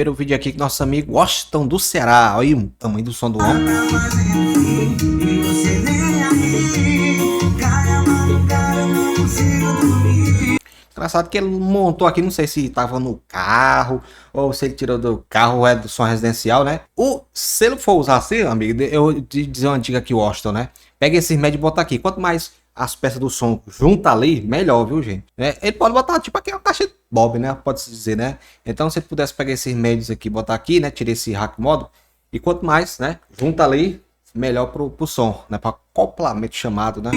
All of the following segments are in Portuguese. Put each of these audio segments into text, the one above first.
primeiro vídeo aqui com nosso amigo Washington do Ceará. Olha aí o tamanho do som do homem. Engraçado que ele montou aqui, não sei se tava no carro ou se ele tirou do carro, é do som residencial, né? Se ele for usar assim, amigo, eu te dizer uma dica aqui, Washington, né? Pega esses médios e bota aqui. Quanto mais as peças do som junta ali, melhor, viu, gente? Ele pode botar, tipo, aqui uma caixa de Bob, né? Pode-se dizer, né? Então, se ele pudesse pegar esses médios aqui, botar aqui, né? Tirar esse rack modo. E quanto mais, né? Junta ali, melhor pro som, né? Para acoplamento chamado, né?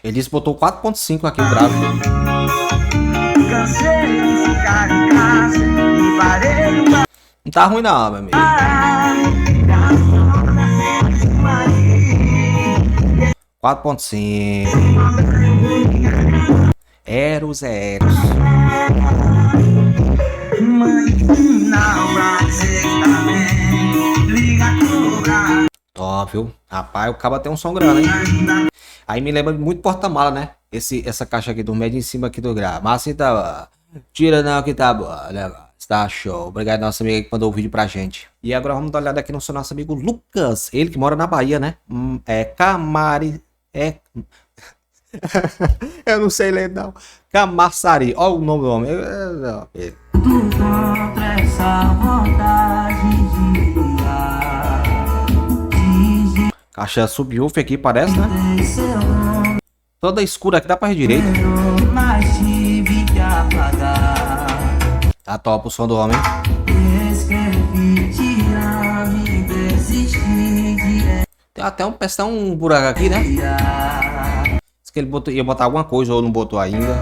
Ele disse que botou 4.5 aqui o grave. Não tá ruim não, meu amigo. 4.5. Eros. Top, viu? Rapaz, o cabo tem um som grande, hein? Aí me lembra muito porta-mala, né? Essa caixa aqui do médio em cima aqui do grave. Mas assim tá... Tira não que tá bom, né? Tá show. Obrigado, nosso amigo que mandou o vídeo pra gente. E agora vamos dar uma olhada aqui no seu nosso amigo Lucas. Ele que mora na Bahia, né? Eu não sei ler não. Camaçari. Olha o nome do homem. Caixa subwoofer aqui, parece, né? Toda escura aqui, dá pra ir direito. Tá top o som do homem. Tem até um buraco aqui, né? Diz que ele ia botar alguma coisa ou não botou ainda.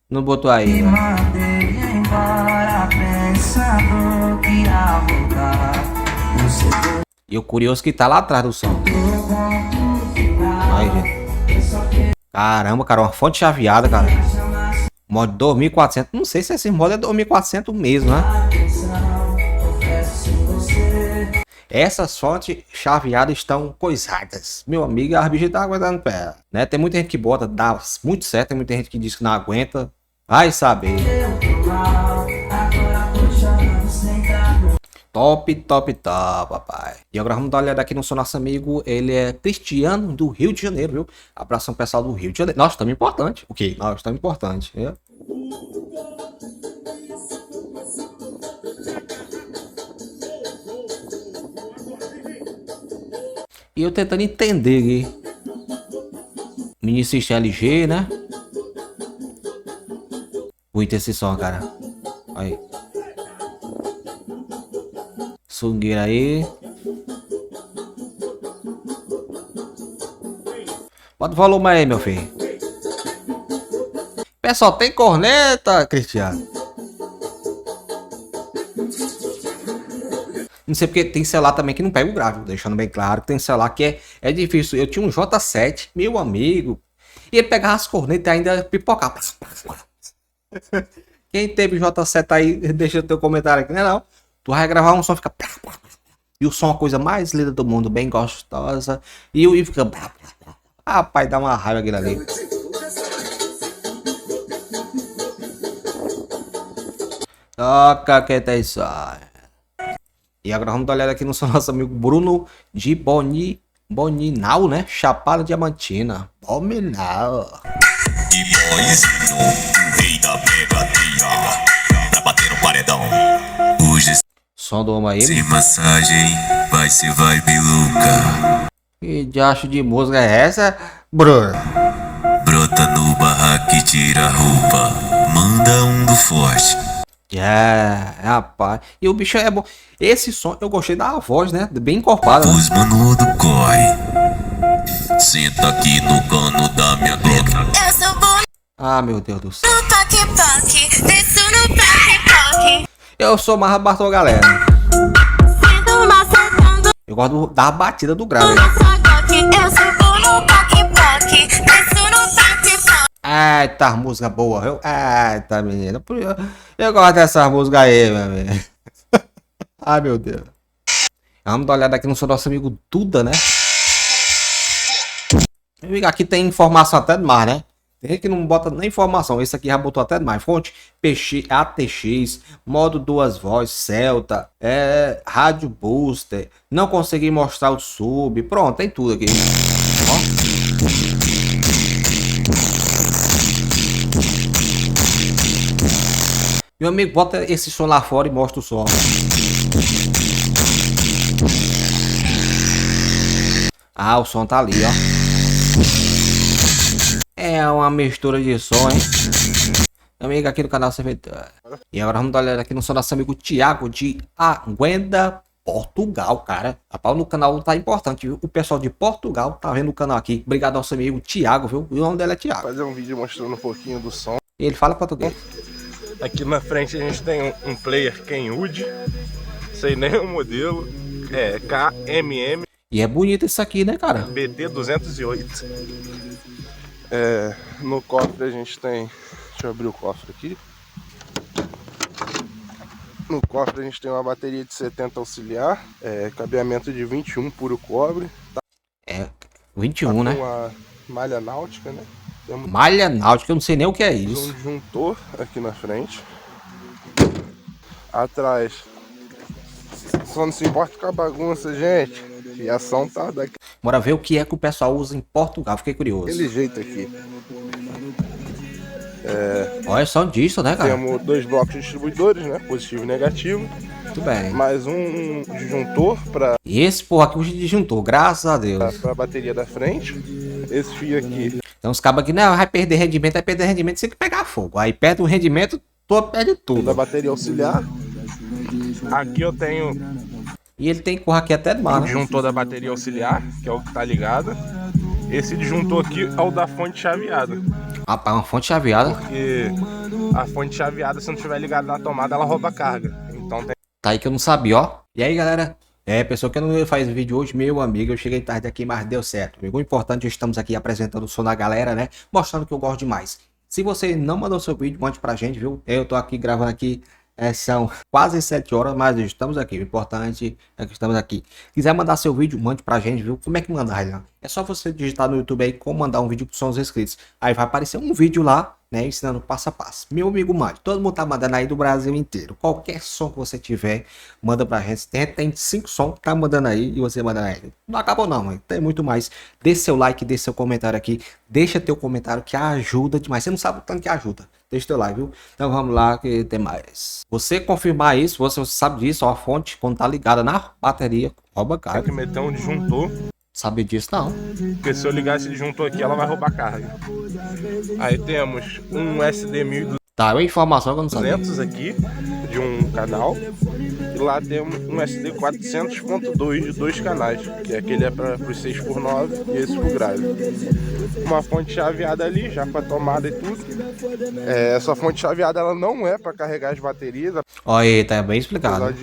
Não botou ainda. E o curioso que tá lá atrás do som. Aí, gente. Caramba, cara, uma fonte chaveada, cara. Modo 2400. Não sei se esse modo é 2400 mesmo, né? Essas fontes chaveadas estão coisadas. Meu amigo, a bicha tá aguentando pé, né? Tem muita gente que bota, dá muito certo. Tem muita gente que diz que não aguenta. Vai saber. Top, papai. E agora vamos dar uma olhada aqui no seu nosso amigo. Ele é Cristiano do Rio de Janeiro, viu? Abração pessoal do Rio de Janeiro. Nós estamos importante. O quê? Nós estamos importante. É? E eu tentando entender aqui. Mini System LG, né? Muito esse som, cara. Aí. Sungueira aí. Bota o volume aí, meu filho. Pessoal, tem corneta, Cristiano? Não sei porque tem celular também que não pega o grave. Deixando bem claro que tem celular que é difícil. Eu tinha um J7, meu amigo. E ele pegava as cornetas e ainda pipocava. Quem teve J7 aí, deixa o teu comentário aqui, não. Tu vai gravar um som, fica... E o som é a coisa mais linda do mundo, bem gostosa. E fica... Rapaz, dá uma raiva aquilo ali. Toca que tem isso. E agora vamos dar uma olhada aqui no nosso amigo Bruno de Boninal, né? Chapada Diamantina. Boninal. De boizinho, rei da pegadinha. Pra bater no paredão. Hoje... Som do homem aí. Sem massagem, vai ser vibe louca. Que diacho de música é essa, Bruno? Brota no barraco e tira a roupa. Manda um do forte. Rapaz. E o bicho é bom. Esse som, eu gostei da voz, né? Bem encorpada. Os mano do corre. Senta aqui no cano da minha Glock. Eu sou bom Ah, meu Deus do céu. no toque, desço no toque. Eu sou mais Bartol, galera. Sinto macetando Eu gosto da batida do grave. na sua Glock. Eu sou bom no toque, desço no toque. Eita, música boa, viu? Eita, menina. Eu gosto dessa música aí, meu amigo. Ai, meu Deus. Vamos dar uma olhada aqui no seu nosso amigo Duda, né? Meu amigo, aqui tem informação até demais, né? Tem gente que não bota nem informação. Esse aqui já botou até mais. Fonte PX, ATX, modo duas vozes, Celta, rádio booster. Não consegui mostrar o sub. Pronto, tem tudo aqui. Ó. Meu amigo, bota esse som lá fora e mostra o som. Ah, o som tá ali, ó. É uma mistura de som, hein? Amigo, aqui no canal Servidor. E agora vamos dar uma olhada aqui no som do nosso amigo Thiago de Aguenda, Portugal, cara. Rapaz, no canal tá importante, viu? O pessoal de Portugal tá vendo o canal aqui. Obrigado ao nosso amigo Thiago, viu? E o nome dele é Thiago. Fazer um vídeo mostrando um pouquinho do som. E ele fala português. Aqui na frente a gente tem um player Kenwood, sei nem o modelo, é KMM E é bonito isso aqui, né, cara? BT208. No cofre a gente tem, deixa eu abrir o cofre aqui. No cofre a gente tem uma bateria de 70 auxiliar, cabeamento de 21 puro cobre. É 21, né? Uma malha náutica, né? Temos Malha náutica, eu não sei nem o que é isso. um disjuntor aqui na frente. Atrás, só não se importa com a bagunça, gente. Fiação tá Bora ver o que é que o pessoal usa em Portugal. Fiquei curioso. daquele jeito aqui. Olha só disso, né, cara? Temos dois blocos de distribuidores, né? Positivo e negativo. Muito bem. Mais um disjuntor para E esse porra aqui o disjuntor, graças a Deus. a bateria da frente. Esse fio aqui Tem uns cabos aqui, não, vai perder rendimento, você tem que pegar fogo. Aí perde o rendimento, todo perde da tudo. bateria auxiliar. Aqui eu tenho E ele tem corra aqui até do o mar, né? disjuntor da bateria auxiliar, que é o que tá ligado. Esse disjuntor aqui é o da fonte chaveada. Rapaz, uma fonte chaveada. Porque a fonte chaveada, se não estiver ligada na tomada, ela rouba carga. Então tem Tá aí que eu não sabia, ó. E aí, galera? Pessoa que não faz vídeo hoje, meu amigo, eu cheguei tarde aqui, mas deu certo. Amigo, o importante, estamos aqui apresentando o som da galera, né? Mostrando que eu gosto demais. Se você não mandou seu vídeo, mande pra gente, viu? Eu tô aqui gravando aqui, são quase 7 horas, mas estamos aqui. O importante é que estamos aqui. Quiser mandar seu vídeo, mande pra gente, viu? Como é que manda, Railan? É só você digitar no YouTube aí como mandar um vídeo pros seus inscritos. Aí vai aparecer um vídeo lá, né, ensinando passo a passo. Meu amigo, mande. Todo mundo tá mandando aí do Brasil inteiro. Qualquer som que você tiver, manda pra gente. Tem 5 sons, tá mandando aí e você manda aí. Não acabou não, mãe. Tem muito mais. Deixe seu like, deixe seu comentário aqui. Deixa teu comentário que ajuda demais. Você não sabe o tanto que ajuda. Deixa teu like, viu? Então vamos lá que tem mais. Você confirmar isso, você sabe disso, ó, a fonte, quando tá ligada na bateria, rouba que carga. meter um disjuntor. Sabe disso não? Porque se eu ligar esse disjuntor aqui, ela vai roubar carga. Aí temos um SD 1200 Tá, é uma informação que eu não sabia. aqui, de um canal. E lá temos um SD 400.2 de 2 canais, que aquele é para os 6x9 e esse pro grave. Uma fonte chaveada ali, já com a tomada e tudo. Essa fonte chaveada ela não é para carregar as baterias, Olha aí, tá bem apesar explicado.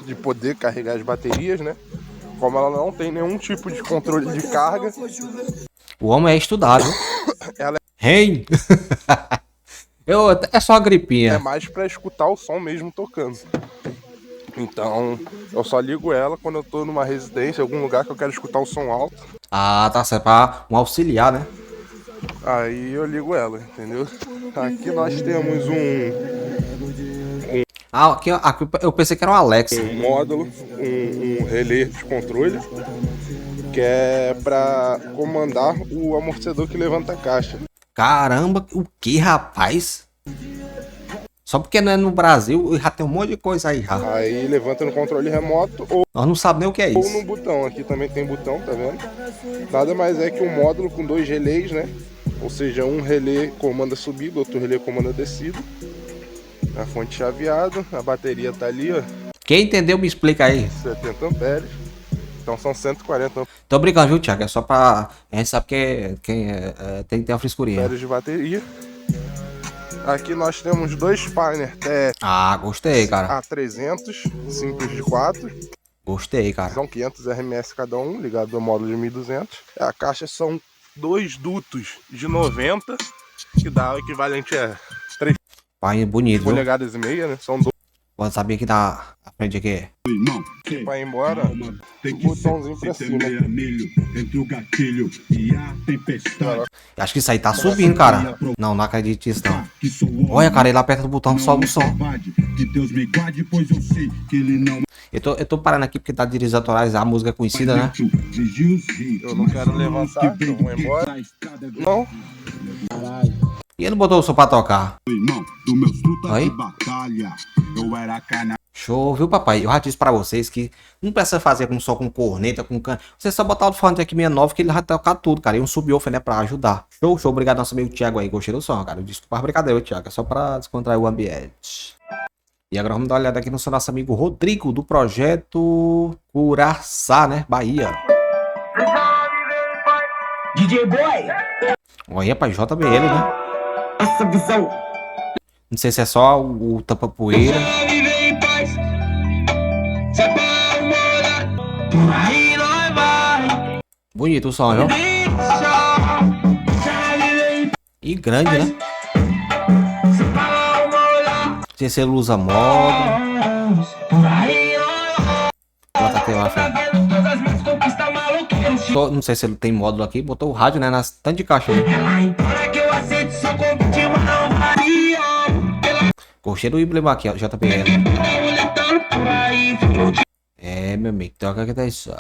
de poder carregar as baterias, né? Como ela não tem nenhum tipo de controle de carga, O homem é estudado. Ela Hein? É só uma é gripinha. mais para escutar o som mesmo tocando. Então, eu só ligo ela quando eu tô numa residência, algum lugar que eu quero escutar o som alto. Ah, tá certo. Pra um auxiliar, né? Aí eu ligo ela, entendeu? Aqui nós temos Ah, aqui eu pensei que era um Alexa. um módulo, um relé de controle, que é para comandar o amortecedor que levanta a caixa. Caramba, o que, rapaz? Só porque não é no Brasil, já tem um monte de coisa aí já. Aí levanta no controle remoto ou Nós não sabemos nem o que é no isso. botão. Aqui também tem botão, tá vendo? Nada mais é que um módulo com 2 relés, né? Ou seja, um relé comanda subida, outro relé comanda descida. A fonte chaveada, a bateria tá ali, ó, Quem entendeu, me explica aí. 70 amperes. Então são 140 Tô brincando, viu, Thiago? É só pra... A gente sabe que tem que ter uma frescurinha. amperes de bateria. Aqui nós temos dois Pioneer TS Ah, gostei, cara. A300, simples de 4. Gostei, cara. São 500 RMS cada um, ligado ao módulo de 1200. A caixa são 2 dutos de 90, que dá o equivalente a 3 Pai bonito, viu? polegadas e meia, né? São dois. Pode saber aqui na frente aqui. Pra ir embora, o botãozinho pra cima. Acho que isso aí tá subindo, cara. Não, não acredito nisso, não. Olha, cara, ele aperta o botão, sobe o som. Eu tô parando aqui porque tá direitos autorais, a música é conhecida, né? Eu não quero levantar, eu vou embora. Não. E ele não botou o som pra tocar. Aí. Show, viu, papai? Eu já disse pra vocês que não precisa fazer só com corneta, com cano. Você só botar o alto-falante aqui 69 que ele vai tocar tudo, cara. E um subwoofer, né, pra ajudar. Show, show. Obrigado, nosso amigo Thiago aí. Gostei do som, cara. Desculpa a brincadeira, Thiago. É só pra descontrair o ambiente. E agora vamos dar uma olhada aqui no seu nosso amigo Rodrigo, do projeto Curaçá, né? Bahia. DJ Boy, Olha, pai, JBL, né? essa visão. Não sei se é só o tampa-poeira. Bonito o som, viu? E grande, né? Não sei se ele usa modo. Bota aqui lá, não sei se ele tem módulo aqui. Botou o rádio, né? Nas tanto de caixa aí. Gostei do emblema aqui, ó, JBL. É, meu amigo, toca que tá isso.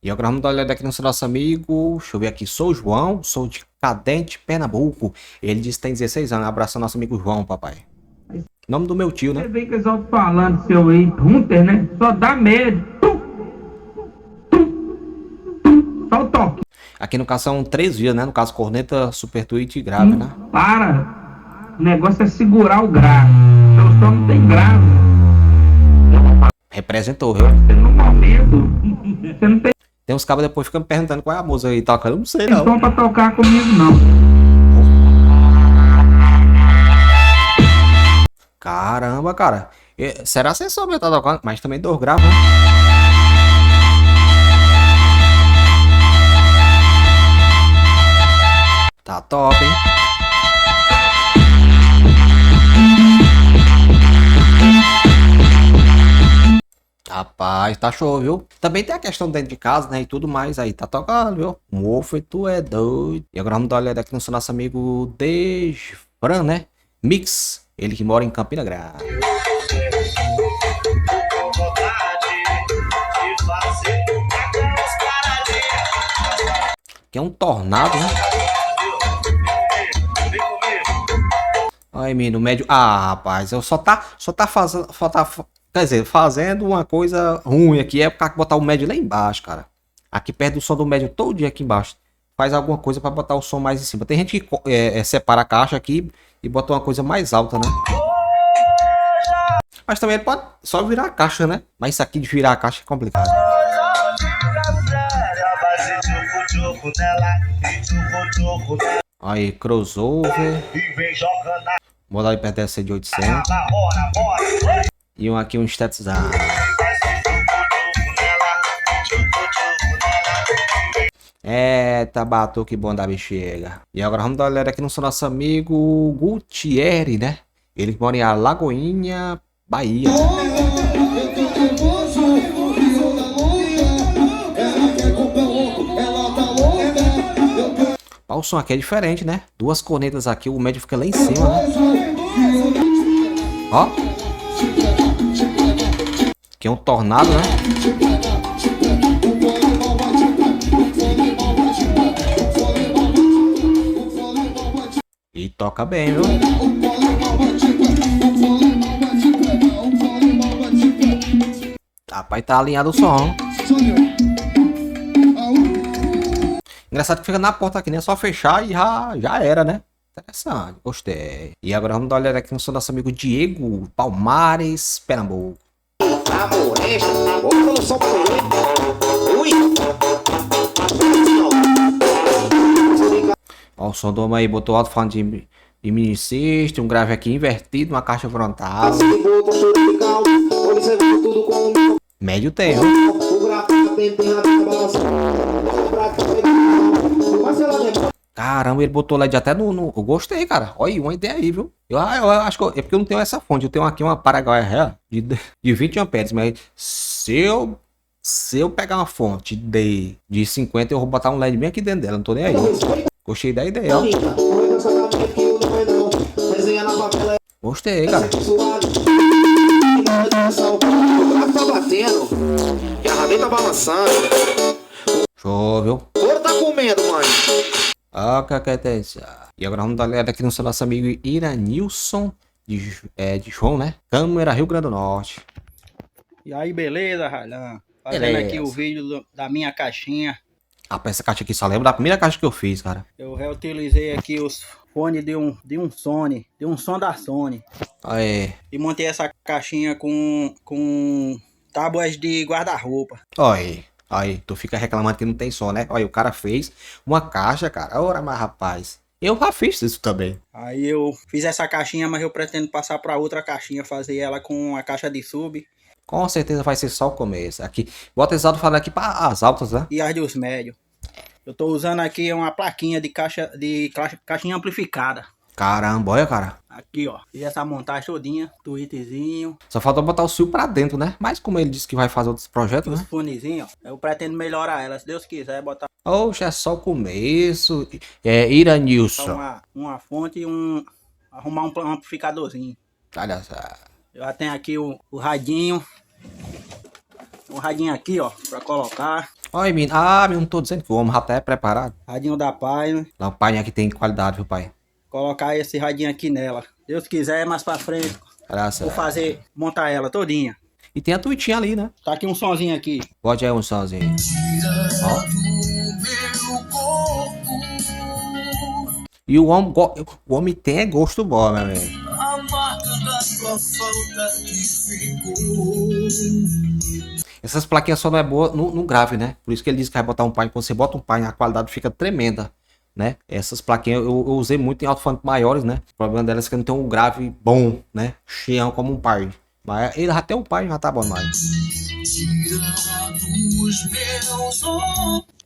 E agora vamos dar uma olhada aqui no nosso amigo. Deixa eu ver aqui, sou o João, sou de Cadente, Pernambuco. Ele disse que tem 16 anos. Abraço ao nosso amigo João, papai. Nome do meu tio, né? Você vê que eles vão falando seu aí, Hunter, né? Só dá medo. Só o toque. Aqui no caso são 3 vias, né? No caso, corneta, super tweet e grave, né? Para. O negócio é segurar o grave. Seu som não tem grave. Representou, viu? No momento, você não tem Tem uns cabos depois ficando perguntando qual é a música aí, toca. Eu não sei, não. som pra tocar comigo, não. Caramba, cara. Será que você soube tá tocando? Mas também 2 graves, né? Tá top, hein? Rapaz, tá show, viu? Também tem a questão dentro de casa, né? E tudo mais aí. Tá tocando, viu? Mofo, tu é doido. E agora vamos dar uma olhada aqui no nosso amigo Desfran, né? Mix. Ele que mora em Campina Grande. Que é um tornado, né? Ai, menino, médio. Ah, rapaz, eu só tá fazendo. Quer dizer, fazendo uma coisa ruim aqui. É pra botar o médio lá embaixo, cara. Aqui perto do som do médio todo dia aqui embaixo. Faz alguma coisa pra botar o som mais em cima. Tem gente que separa a caixa aqui e bota uma coisa mais alta, né? Mas também ele pode só virar a caixa, né? Mas isso aqui de virar a caixa é complicado. Aí, crossover. Modal IPTC de 800. E aqui um estetizado. Eita, batuque bom da bexiga. E agora vamos dar uma olhada aqui no nosso amigo Gutierre, né? Ele que mora em Alagoinha, Bahia. O som aqui é diferente, né? 2 cornetas aqui, o médio fica lá em cima, né? Ó. Aqui é um tornado, né? E toca bem, viu? Rapaz, tá alinhado o som. Engraçado que fica na porta aqui, né? Só fechar e já era, né? Interessante, gostei. E agora vamos dar uma olhada aqui no nosso amigo Diego Palmares, Pernambuco. Ó, o som do homem aí, botou alto falando de mini system, um grave aqui invertido, uma caixa frontal. Médio tem, viu? Caramba, ele botou LED até Eu gostei, cara. Olha aí, uma ideia aí, viu? Eu acho que é porque eu não tenho essa fonte. Eu tenho aqui uma Paraguai Real de 20 amperes. Mas se eu pegar uma fonte de 50, eu vou botar um LED bem aqui dentro dela. Não tô nem aí. Gostei da ideia, ó. Gostei, cara. Tá batendo. E a rabeta tá balançando. Show, viu? Ouro tá comendo, mãe. Ah, caquetência. E agora vamos dar uma olhada aqui no seu nosso amigo Iranilson de João, né? Câmara Rio Grande do Norte. E aí, beleza, Railan? Fazendo aqui o vídeo da minha caixinha. Rapaz, essa caixa aqui só lembra da primeira caixa que eu fiz, cara. Eu reutilizei aqui os fones de um som da Sony. Aí. E montei essa caixinha com tábuas de guarda-roupa. Aí, tu fica reclamando que não tem som, né? Olha, o cara fez uma caixa, cara. Ora, mas rapaz, eu já fiz isso também. Aí eu fiz essa caixinha, mas eu pretendo passar para outra caixinha, fazer ela com a caixa de sub. Com certeza vai ser só o começo. Aqui, bota esse alto falando aqui para as altas, né? E as dos médios. Eu tô usando aqui uma plaquinha de caixinha amplificada. Caramba, olha, cara. Aqui, ó. Fiz essa montagem todinha, tweetzinho. Só faltou botar o fio pra dentro, né? Mas como ele disse que vai fazer outros projetos, Os né? fonezinhos, ó. Eu pretendo melhorar ela, se Deus quiser, botar Oxe, é só o começo. É, Iranilson. uma fonte e arrumar um amplificadorzinho. Olha só. Eu já tenho aqui o radinho. Um radinho aqui, ó, pra colocar. Olha, menino. Ah, menino, não tô dizendo que o homem já tá preparado. Radinho da Pai. Lá, o pai aqui tem qualidade, viu, pai? Colocar esse radinho aqui nela. Deus quiser, mais pra frente. Olha só. Vou montar ela todinha. E tem a tweetinha ali, né? Tá aqui um sonzinho aqui. Pode aí um somzinho. Ó. E o homem tem gosto bom, meu amigo. Essas plaquinhas só não é boa no grave, né? Por isso que ele diz que vai botar um pai. Quando você bota um pai, a qualidade fica tremenda, né? Essas plaquinhas eu usei muito em alto-falantes maiores, né? O problema delas é que não tem um grave bom, né? Cheião como um pai. Mas ele já tem um pai, já tá bom demais.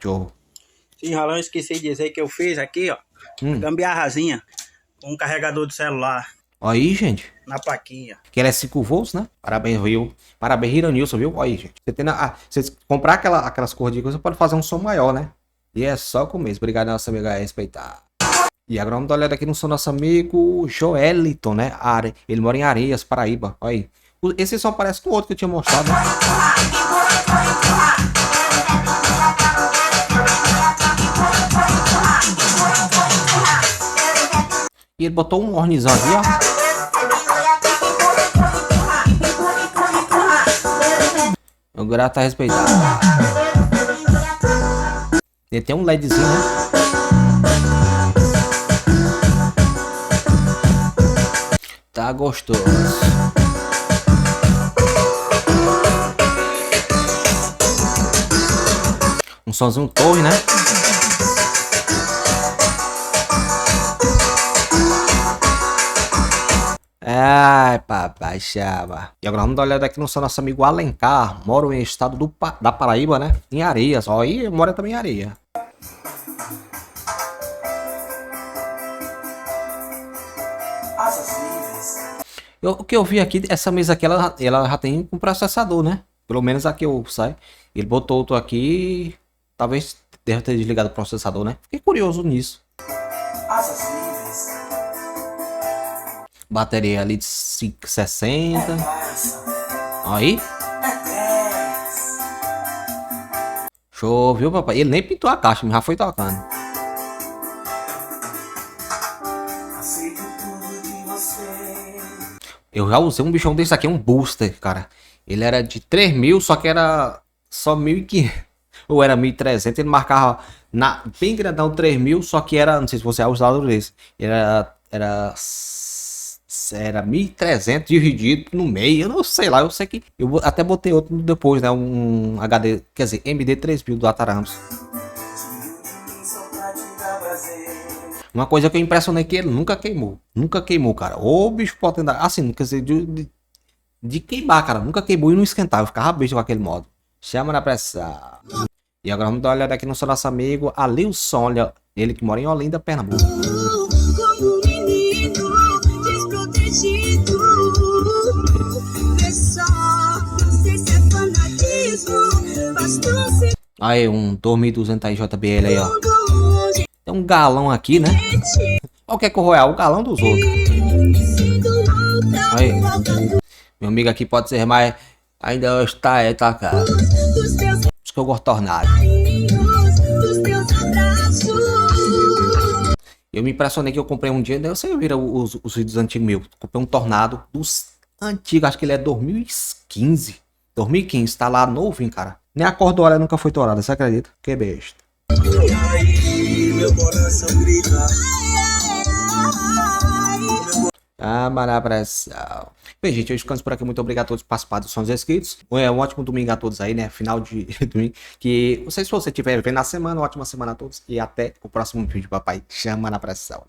Show. Sim, Ralão, esqueci de dizer que eu fiz aqui, ó. Gambiarrazinha. Um carregador de celular. Aí, gente. Na plaquinha. Que ela é 5 volts, né? Parabéns, viu? Parabéns, Iranilson, viu? Aí, gente. Você comprar aquelas cores de coisa, você pode fazer um som maior, né? E é só o começo. Obrigado, nosso amigo, a respeitar. E agora vamos dar uma olhada aqui no som do nosso amigo Joeliton, né? Ele mora em Areias, Paraíba. Olha aí. Esse som parece com o outro que eu tinha mostrado, né? E ele botou um hornizão aqui, ó. O grato tá respeitado. Ele tem um LEDzinho, né? Tá gostoso. Um somzinho torre, né? Ai, papai, chava. E agora vamos dar uma olhada aqui no seu nosso amigo Alencar. Mora em estado da Paraíba, né? Em Areias. Ó, aí mora também em Areia. O que eu vi aqui, essa mesa aqui, ela já tem um processador, né? Pelo menos aqui eu saio. Ele botou outro aqui. Talvez deve ter desligado o processador, né? Fiquei curioso nisso. Bateria ali de 560. Aí. Show, viu, papai? Ele nem pintou a caixa, mas já foi tocando. Eu já usei um bichão desse aqui, um booster, cara. Ele era de 3.000, só que era só 1.500. Ou era 1.300, ele marcava bem grandão 3.000, só que era, não sei se você é usado desse. Era 1.300 dividido no meio, eu não sei lá, eu sei que eu até botei outro depois, né, um HD, quer dizer, MD 3000 do Atarams. Uma coisa que eu impressionei que ele nunca queimou, cara. Ô bicho potente, assim, quer dizer, de queimar, cara, nunca queimou e não esquentava, eu ficava besta com aquele modo. Chama na pressão. E agora vamos dar uma olhada aqui no seu nosso amigo Alilson, olha, Ele que mora em Olinda, Pernambuco. Como um menino desprotegido. Vê só, não sei se é fanatismo. Basta um Aí, um 2200 aí, JBL aí, ó. segundo onde Tem um galão aqui, né? Olha o que é que o Royal, o galão dos outros. me sinto louca. Aí. Falta Meu amigo aqui pode ser mais. Ainda está, cara. dos teus Por isso que eu gosto de tornado. carinhos, dos teus abraços. Eu me impressionei que eu comprei um dia. Você vira os vídeos antigos meus. Comprei um tornado dos antigos. Acho que ele é 2015. 2015, tá lá novinho, cara. Nem a cor do óleo nunca foi torada, você acredita? Que besta. Ah, maravilha. Bem, gente, eu ficamos por aqui. Muito obrigado a todos por participar dos Sons Escritos. Um ótimo domingo a todos aí, né? Final de domingo. Que, não sei se você estiver vendo na semana, ótima semana a todos. E até o próximo vídeo, papai. Chama na pressão.